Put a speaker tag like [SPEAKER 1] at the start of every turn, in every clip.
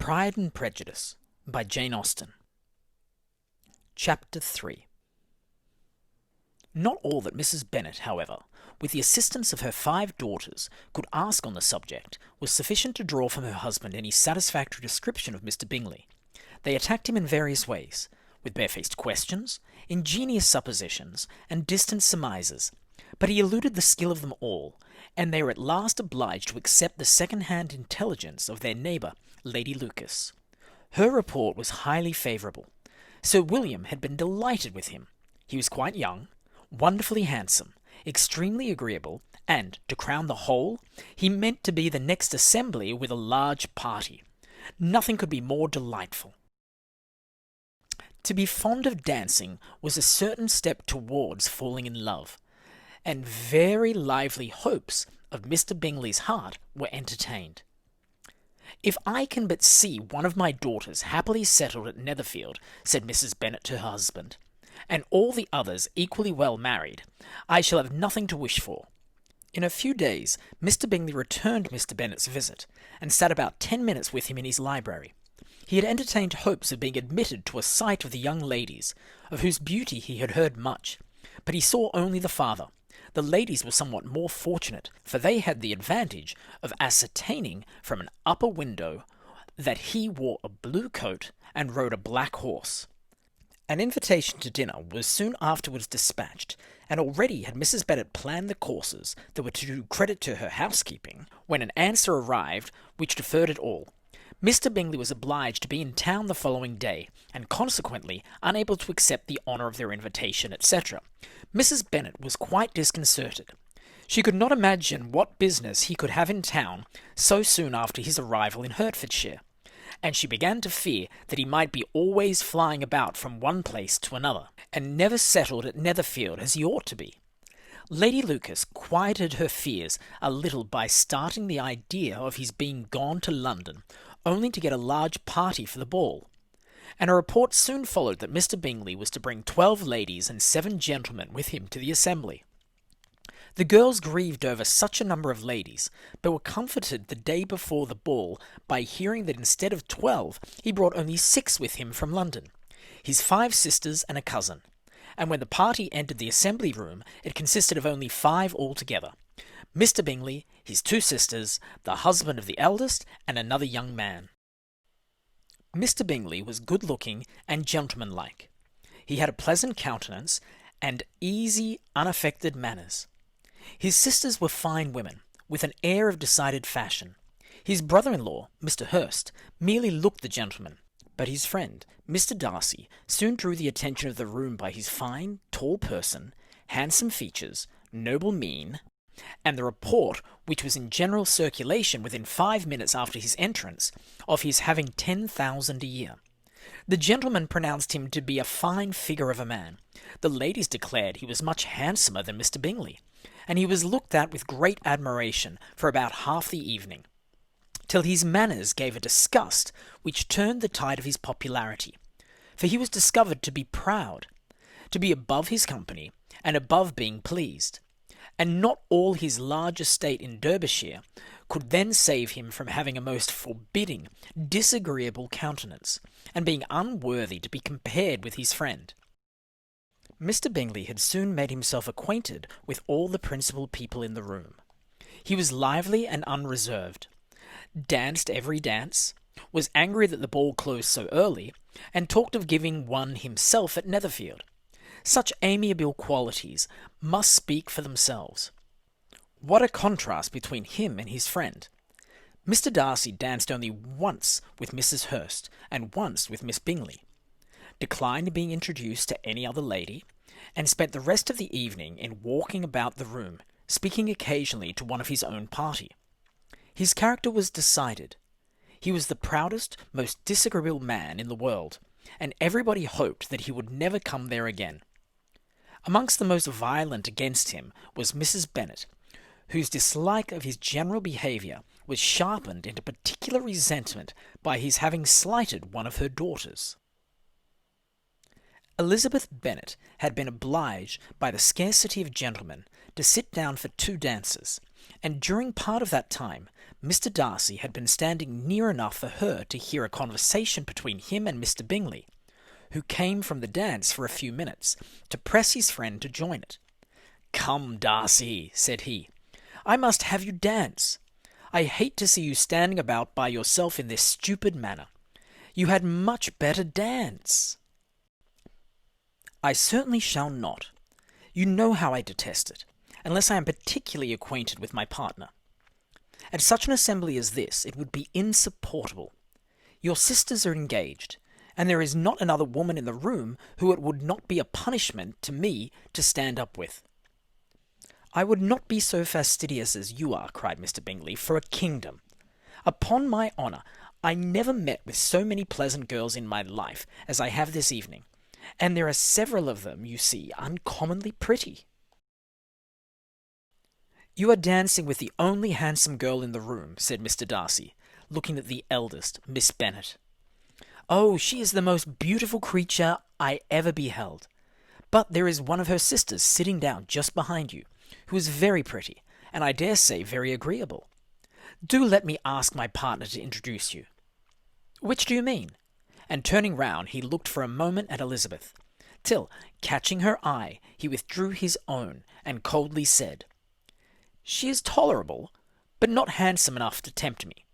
[SPEAKER 1] Pride and Prejudice by Jane Austen. Chapter 3. Not all that Mrs Bennet, however, with the assistance of her 5 daughters, could ask on the subject, was sufficient to draw from her husband any satisfactory description of Mr Bingley. They attacked him in various ways, with barefaced questions, ingenious suppositions, and distant surmises, but he eluded the skill of them all, and they were at last obliged to accept the second-hand intelligence of their neighbour, Lady Lucas. Her report was highly favourable. Sir William had been delighted with him. He was quite young, wonderfully handsome, extremely agreeable, and, to crown the whole, he meant to be the next assembly with a large party. Nothing could be more delightful. To be fond of dancing was a certain step towards falling in love, and very lively hopes of Mr Bingley's heart were entertained. "If I can but see one of my daughters happily settled at Netherfield," said Mrs Bennet to her husband, "and all the others equally well married, I shall have nothing to wish for." In a few days Mr Bingley returned Mr Bennet's visit, and sat about 10 minutes with him in his library. He had entertained hopes of being admitted to a sight of the young ladies, of whose beauty he had heard much, but he saw only the father. The ladies were somewhat more fortunate, for they had the advantage of ascertaining from an upper window that he wore a blue coat and rode a black horse. An invitation to dinner was soon afterwards dispatched, and already had Mrs Bennet planned the courses that were to do credit to her housekeeping, when an answer arrived which deferred it all. Mr Bingley was obliged to be in town the following day, and consequently unable to accept the honour of their invitation, etc. Mrs Bennet was quite disconcerted. She could not imagine what business he could have in town so soon after his arrival in Hertfordshire, and she began to fear that he might be always flying about from one place to another, and never settled at Netherfield as he ought to be. Lady Lucas quieted her fears a little by starting the idea of his being gone to London, only to get a large party for the ball, and a report soon followed that Mr Bingley was to bring 12 ladies and 7 gentlemen with him to the assembly. The girls grieved over such a number of ladies, but were comforted the day before the ball by hearing that instead of 12 he brought only 6 with him from London, his 5 sisters and a cousin, and when the party entered the assembly room it consisted of only 5 altogether: Mr Bingley, his 2 sisters, the husband of the eldest, and another young man. Mr Bingley was good-looking and gentlemanlike. He had a pleasant countenance and easy, unaffected manners. His sisters were fine women, with an air of decided fashion. His brother-in-law, Mr Hurst, merely looked the gentleman, but his friend, Mr Darcy, soon drew the attention of the room by his fine, tall person, handsome features, noble mien, and the report, which was in general circulation within 5 minutes after his entrance, of his having 10,000 a year. The gentlemen pronounced him to be a fine figure of a man. The ladies declared he was much handsomer than Mr Bingley, and he was looked at with great admiration for about half the evening, till his manners gave a disgust which turned the tide of his popularity, for he was discovered to be proud, to be above his company, and above being pleased, and not all his large estate in Derbyshire could then save him from having a most forbidding, disagreeable countenance, and being unworthy to be compared with his friend. Mr Bingley had soon made himself acquainted with all the principal people in the room. He was lively and unreserved, danced every dance, was angry that the ball closed so early, and talked of giving one himself at Netherfield. Such amiable qualities must speak for themselves. What a contrast between him and his friend! Mr Darcy danced only once with Mrs Hurst, and once with Miss Bingley, declined being introduced to any other lady, and spent the rest of the evening in walking about the room, speaking occasionally to one of his own party. His character was decided. He was the proudest, most disagreeable man in the world, and everybody hoped that he would never come there again. Amongst the most violent against him was Mrs Bennet, whose dislike of his general behaviour was sharpened into particular resentment by his having slighted one of her daughters. Elizabeth Bennet had been obliged by the scarcity of gentlemen to sit down for 2 dances, and during part of that time Mr Darcy had been standing near enough for her to hear a conversation between him and Mr Bingley, who came from the dance for a few minutes to press his friend to join it. "Come, Darcy," said he, "I must have you dance. I hate to see you standing about by yourself in this stupid manner. You had much better dance." "I certainly shall not. You know how I detest it, unless I am particularly acquainted with my partner. At such an assembly as this, it would be insupportable. Your sisters are engaged, and there is not another woman in the room who it would not be a punishment to me to stand up with." "I would not be so fastidious as you are," cried Mr Bingley, "for a kingdom. Upon my honour, I never met with so many pleasant girls in my life as I have this evening, and there are several of them, you see, uncommonly pretty." "You are dancing with the only handsome girl in the room," said Mr Darcy, looking at the eldest, Miss Bennet. "Oh, she is the most beautiful creature I ever beheld. But there is one of her sisters sitting down just behind you, who is very pretty, and I dare say very agreeable. Do let me ask my partner to introduce you." "Which do you mean?" And turning round, he looked for a moment at Elizabeth, till, catching her eye, he withdrew his own, and coldly said, "She is tolerable, but not handsome enough to tempt me.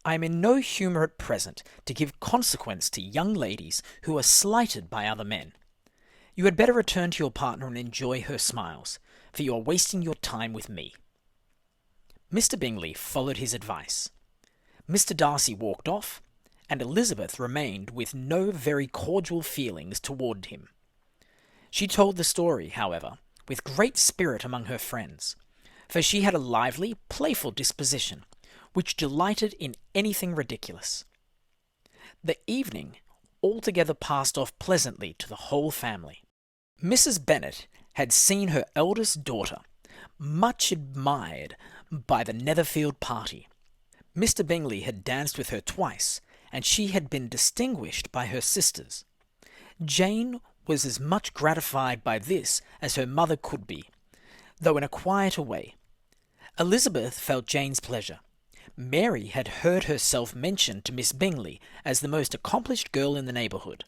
[SPEAKER 1] I am in no humour at present to give consequence to young ladies who are slighted by other men. You had better return to your partner and enjoy her smiles, for you are wasting your time with me." Mr Bingley followed his advice. Mr Darcy walked off, and Elizabeth remained with no very cordial feelings toward him. She told the story, however, with great spirit among her friends, for she had a lively, playful disposition, which delighted in anything ridiculous. The evening altogether passed off pleasantly to the whole family. Mrs Bennet had seen her eldest daughter much admired by the Netherfield party. Mr Bingley had danced with her twice, and she had been distinguished by her sisters. Jane was as much gratified by this as her mother could be, though in a quieter way. Elizabeth felt Jane's pleasure. Mary had heard herself mentioned to Miss Bingley as the most accomplished girl in the neighbourhood,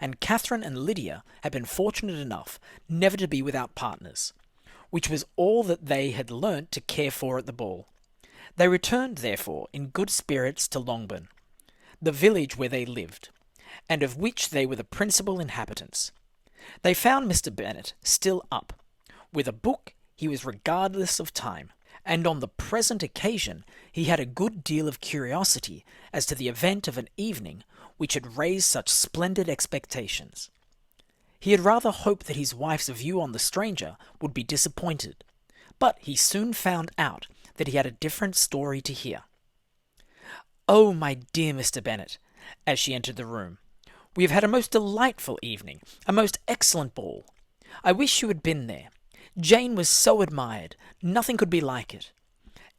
[SPEAKER 1] and Catherine and Lydia had been fortunate enough never to be without partners, which was all that they had learnt to care for at the ball. They returned, therefore, in good spirits to Longbourn, the village where they lived, and of which they were the principal inhabitants. They found Mr Bennet still up. With a book he was regardless of time, and on the present occasion he had a good deal of curiosity as to the event of an evening which had raised such splendid expectations. He had rather hoped that his wife's view on the stranger would be disappointed, but he soon found out that he had a different story to hear. "Oh, my dear Mr Bennet," as she entered the room, "we have had a most delightful evening, a most excellent ball. I wish you had been there. Jane was so admired, nothing could be like it.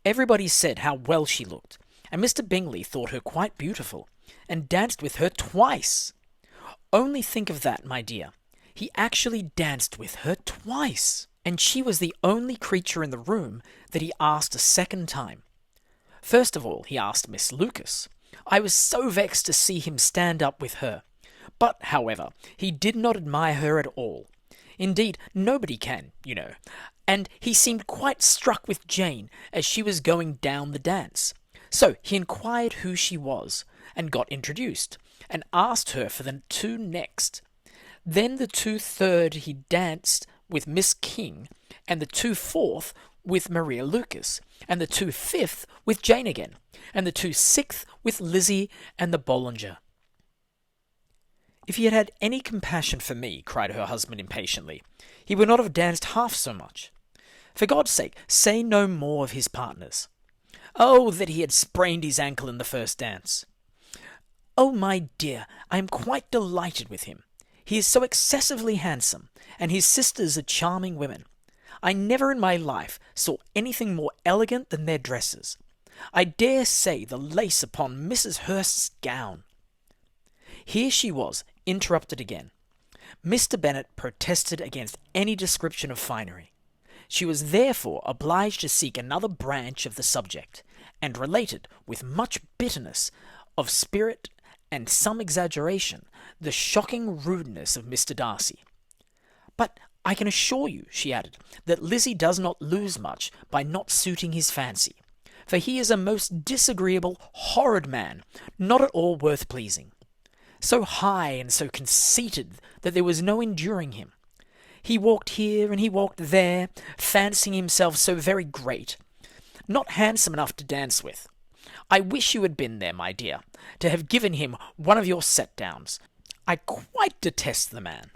[SPEAKER 1] Everybody said how well she looked, and Mr Bingley thought her quite beautiful, and danced with her twice. Only think of that, my dear. He actually danced with her twice, and she was the only creature in the room that he asked a second time. First of all, he asked Miss Lucas. I was so vexed to see him stand up with her. But, however, he did not admire her at all. Indeed, nobody can, you know. And he seemed quite struck with Jane as she was going down the dance. So he inquired who she was, and got introduced, and asked her for the two next. Then the 2/3 he danced with Miss King, and the 2/4 with Maria Lucas, and the 2/5 with Jane again, and the 2/6 with Lizzie and the Bollinger. If he had had any compassion for me, cried her husband impatiently, he would not have danced half so much. For God's sake, say no more of his partners. Oh, that he had sprained his ankle in the first dance. Oh, my dear, I am quite delighted with him. He is so excessively handsome, and his sisters are charming women. I never in my life saw anything more elegant than their dresses. I dare say the lace upon Mrs. Hurst's gown. Here she was, interrupted again. Mr. Bennet protested against any description of finery. She was therefore obliged to seek another branch of the subject, and related, with much bitterness of spirit and some exaggeration, the shocking rudeness of Mr. Darcy. "But I can assure you," she added, "that Lizzie does not lose much by not suiting his fancy, for he is a most disagreeable, horrid man, not at all worth pleasing. So high and so conceited that there was no enduring him. He walked here and he walked there, fancying himself so very great, not handsome enough to dance with. I wish you had been there, my dear, to have given him one of your set-downs. I quite detest the man."